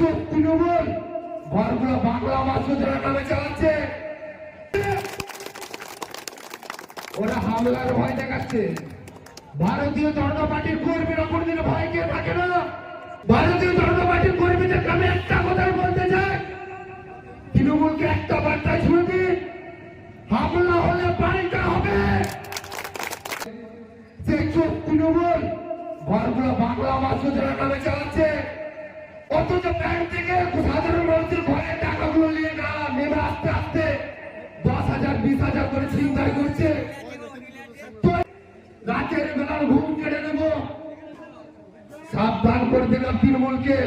চোখ তৃণমূল ঘরগুলো বাংলা মাসুদের নামে চালাচ্ছে, ওরা হামলার ভয় দেখাচ্ছে। ভারতীয় জনতা পার্টির কর্মীরা কোনদিন ভয় কে থাকে না। ভারতীয় জনতা পার্টির কর্মীদের আমি একটা কথাই বলতে চাই, তৃণমূলকে একটা বার্তায় শুনে দিন, হামলা হলে পাল্টা হবে। সে চোখ তৃণমূল ঘরগুলো বাংলা মাসুদের নামে চালাচ্ছে, অথচ ব্যাংক থেকে সাধারণ মানুষের ঘরের টাকাগুলো নিয়ে নেমে আস্তে আস্তে 10,000 20,000 করে ছিনতাই করছে। রাতের বেলার ঘুম কেড়ে নেব, সাবধান করে দিলাম তৃণমূলকে।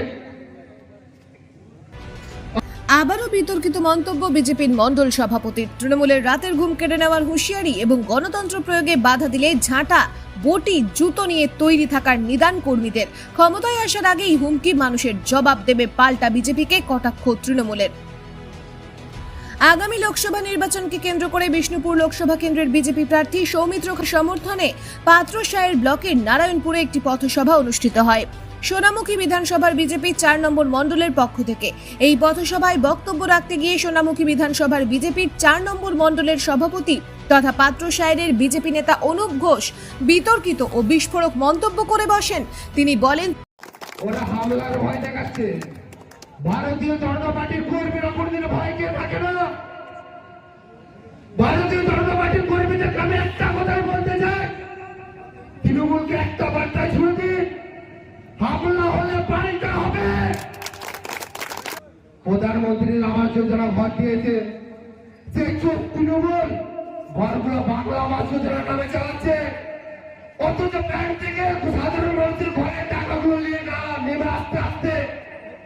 আবারও বিতর্কিত মন্তব্য বিজেপির মণ্ডল সভাপতির। তৃণমূলের রাতের ঘুম কেড়ে নেওয়ার হুঁশিয়ারি এবং গণতন্ত্র প্রয়োগে বাধা দিলে ঝাঁটা বটি জুতো নিয়ে তৈরি থাকার নিদান কর্মীদের। ক্ষমতায় আসার আগেই হুমকি, মানুষের জবাব দেবে পাল্টা বিজেপিকে কটাক্ষ তৃণমূলের। আগামী লোকসভা নির্বাচনকে কেন্দ্র করে বিষ্ণুপুর লোকসভা কেন্দ্রের বিজেপি প্রার্থী সৌমিত্র সমর্থনে পাত্রসায়ের ব্লকের নারায়ণপুরে একটি পথসভা অনুষ্ঠিত হয় সোনামুখী বিধানসভার বিজেপি 4 নম্বর মণ্ডলের পক্ষ থেকে। এই পথসভায় বক্তব্য রাখতে গিয়ে সোনামুখী বিধানসভার বিজেপির 4 নম্বর মণ্ডলের সভাপতি তথা পাত্রসায়ের বিজেপি নেতা অনুপ ঘোষ বিতর্কিত ও বিস্ফোরক মন্তব্য করে বসেন। তিনি বলেন, ওরা হামলার ভয় দেখাচ্ছে। ভারতীয় জনতা পার্টির কর্মীরা কোনদিন ভয় কে থাকে না। ভারতীয় জনতা পার্টির কর্মীদের আমি একটা কথাই বলতে চাই, তৃণমূলকে একটা বার্তায় শুনে দিন, হামলা হলে পাল্টা হবে। প্রধানমন্ত্রী আবাস যোজনা ঘর দিয়েছে, সে চোখ তৃণমূল ঘরগুলো বাংলা আবাস যোজনার নামে চালাচ্ছে, অথচ ব্যাংক থেকে সাধারণ মানুষের ঘরের টাকাগুলো নিয়ে নেমে আস্তে আস্তে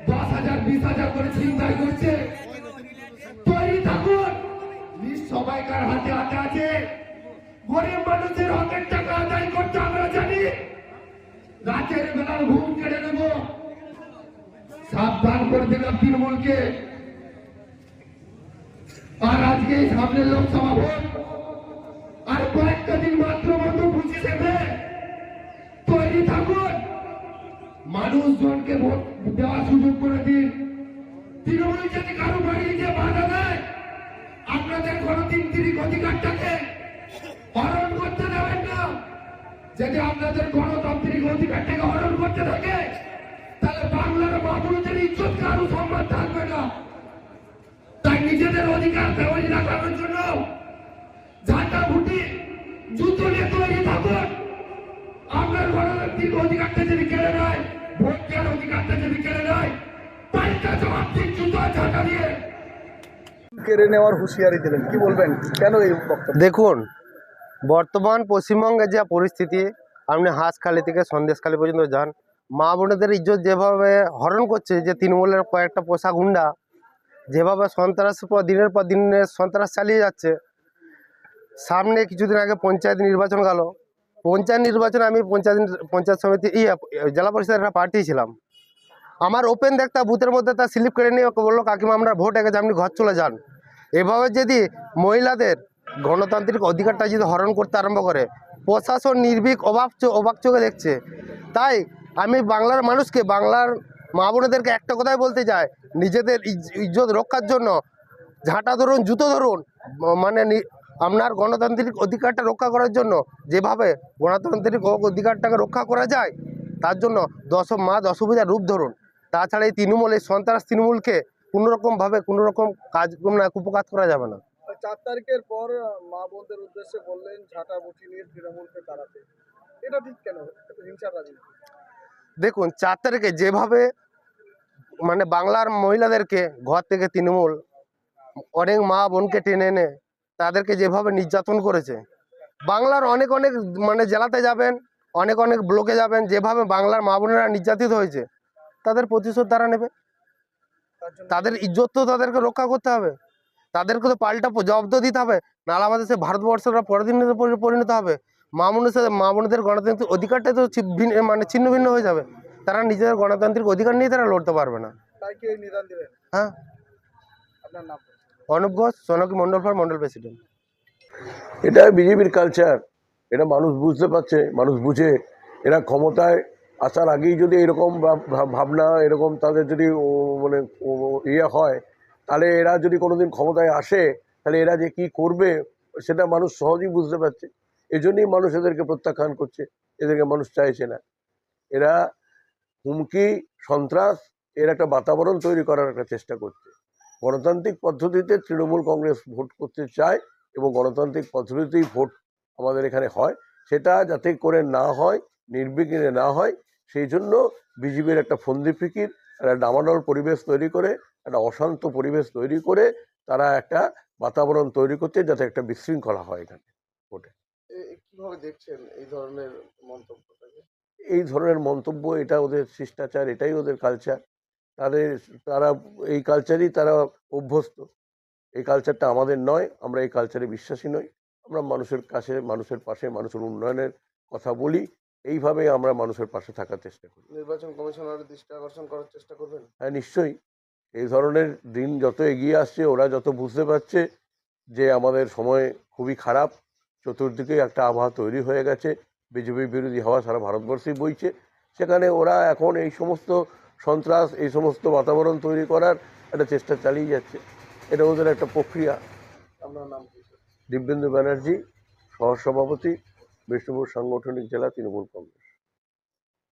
10,000 20,000 করে ছিনতাই করছে। তৈরি থাকুন, সবাইকার হাতে হাতে আছে। গরিব মানুষের হকের টাকা আদায় করতে আমরা জানি, রাতের বেলার ঘুম কেড়ে নেব, সাবধান করে দিলাম তৃণমূলকে। আর আজকে সামনে লোকসভা ভোট, আর কয়েকটা দিন মাত্র মতো বুঝে দেবে। তৈরি থাকুন, মানুষজনকে ভোট দেওয়ার সুযোগ করে দিন। তৃণমূল যদি কারো বাড়ি যে বাধা দেয়, আপনাদের গণতান্ত্রিক অধিকারটাকে হরণ করতে দেবেন না। যদি আপনাদের গণতান্ত্রিক অধিকারটাকে হরণ করতে থাকে, তাহলে বাংলার বাবুদের ইজ্জত কারো সম্মান থাকবে না। তাই নিজেদের অধিকার ব্যবহার রাখার জন্য ঝাঁটা ভুটি জুতো নিয়ে তৈরি থাকুন। আপনার গণতান্ত্রিক অধিকারটা যদি কেড়ে নেয়, ভোট দেওয়ার অধিকারটা যদি কেড়ে নেয়, পাল্টা জবাব দিন জুতো ঝাঁটা দিয়ে। কেড়ে নেওয়ার হুঁশিয়ারি দিলেন, কি বলবেন, কেন এই বক্তব্য? দেখুন, বর্তমান পশ্চিমবঙ্গের যে পরিস্থিতি, আপনি হাঁসখালি থেকে সন্দেশখালি পর্যন্ত যান, মা বোনেদের ইজ্জত যেভাবে হরণ করছে, যে তৃণমূলের কয়েকটা পোষা গুন্ডা যেভাবে সন্ত্রাস দিনের পর দিনের সন্ত্রাস চালিয়ে যাচ্ছে। সামনে কিছুদিন আগে পঞ্চায়েত নির্বাচন গেল, পঞ্চায়েত নির্বাচনে আমি পঞ্চায়েত সমিতি জেলা পরিষদের একটা প্রার্থী ছিলাম। আমার ওপেন দেখতা বুথের মধ্যে তার স্লিপ কেড়ে নিয়ে বললো, কাকিমা আমরা ভোট এগেছে, আপনি ঘর চলে যান। এভাবে যদি মহিলাদের গণতান্ত্রিক অধিকারটা যদি হরণ করতে আরম্ভ করে, প্রশাসন নির্ভীক অবাক চোখে দেখছে। তাই আমি বাংলার মানুষকে, বাংলার মা বোনেদেরকে একটা কথাই বলতে চাই, নিজেদের ইজ্জত রক্ষার জন্য ঝাঁটা ধরুন, জুতো ধরুন, মানে আপনার গণতান্ত্রিক অধিকারটা রক্ষা করার জন্য যেভাবে গণতান্ত্রিক অধিকারটাকে রক্ষা করা যায়, তার জন্য দশ ভুজার রূপ ধরুন। তাছাড়া এই তৃণমূল, এই সন্ত্রাস তৃণমূলকে কোনোরকমভাবে কোনোরকম কাজ কুপকাজ করা যাবে না। 4 তারিখের পর মা বোনদের উদ্দেশ্যে বললেন ঝাঁটা বটি নিয়ে তৃণমূলকে তাড়াতে, এটা ঠিক কেন? হিংসার রাজনীতি। দেখুন, 4 তারিখে যেভাবে মানে বাংলার মহিলাদেরকে ঘর থেকে তৃণমূল অনেক মা বোনকে টেনে এনে তাদেরকে যেভাবে নির্যাতন করেছে, বাংলার অনেক মানে জেলাতে যাবেন, অনেক ব্লকে যাবেন, যেভাবে বাংলার মা বোনেরা নির্যাতিত হয়েছে, তাদের প্রতিশোধ তারা নেবে। তাদের ইজ্জত তো তাদেরকে রক্ষা করতে হবে, তাদেরকে তো পাল্টা জবাব তো দিতে হবে, নাহলে আমাদের সে ভারতবর্ষের পরাধীনে পরিণত হবে। মা বোনদের গণতান্ত্রিক অধিকারটাই তো মানে ছিন্ন ভিন্ন হয়ে যাবে। তারা নিজেদের গণতান্ত্রিক অধিকার নিয়ে তারা লড়তে পারবে না। হ্যাঁ, আপনার নাম? Anup Ghosh, Sonamukhi Mondal for Mondal president. এটা বিজেপির কালচার, এটা মানুষ বুঝতে পারছে, মানুষ বুঝে। এরা ক্ষমতায় আসার আগেই যদি এরকম ভাবনা, এরকম তাদের যদি মানে ইয়ে হয়, তাহলে এরা যদি কোনোদিন ক্ষমতায় আসে তাহলে এরা যে কি করবে সেটা মানুষ সহজেই বুঝতে পারছে। এই জন্যই মানুষ এদেরকে প্রত্যাখ্যান করছে, এদেরকে মানুষ চাইছে না। এরা হুমকি, সন্ত্রাস এর একটা বাতাবরণ তৈরি করার একটা চেষ্টা করছে। গণতান্ত্রিক পদ্ধতিতে তৃণমূল কংগ্রেস ভোট করতে চায় এবং গণতান্ত্রিক পদ্ধতিতেই ভোট আমাদের এখানে হয়, সেটা যাতে করে না হয়, নির্বিঘ্নে না হয়, সেই জন্য বিজেপির একটা ফন্দি ফিকির, একটা ডামাডোল পরিবেশ তৈরি করে, একটা অশান্ত পরিবেশ তৈরি করে তারা একটা বাতাবরণ তৈরি করছে যাতে একটা বিশৃঙ্খলা হয় এখানে ভোটে। কিভাবে দেখছেন এই ধরনের মন্তব্যটাকে? এই ধরনের মন্তব্য, এটা ওদের শিষ্টাচার, এটাই ওদের কালচার। তারা এই কালচারই তারা অভ্যস্ত। এই কালচারটা আমাদের নয়, আমরা এই কালচারে বিশ্বাসী নই। আমরা মানুষের কাছে, মানুষের পাশে, মানুষের উন্নয়নের কথা বলি, এইভাবেই আমরা মানুষের পাশে থাকার চেষ্টা করি। নির্বাচন কমিশনারের দৃষ্টি আকর্ষণ করার চেষ্টা করবেন? হ্যাঁ, নিশ্চয়ই। এই ধরনের দিন যত এগিয়ে আসছে, ওরা যত বুঝতে পারছে যে আমাদের সময় খুবই খারাপ, চতুর্দিকে একটা আবহাওয়া তৈরি হয়ে গেছে, বিজেপি বিরোধী হাওয়া সারা ভারতবর্ষেই বইছে, সেখানে ওরা এখন এই সমস্ত সন্ত্রাস, এই সমস্ত বাতাবরণ তৈরি করার একটা চেষ্টা চালিয়ে যাচ্ছে। এটা ওদের একটা প্রক্রিয়া। আপনার নাম কি? দিব্যেন্দু ব্যানার্জি, সহসভাপতি, বিষ্ণুপুর সাংগঠনিক জেলা তৃণমূল কংগ্রেস।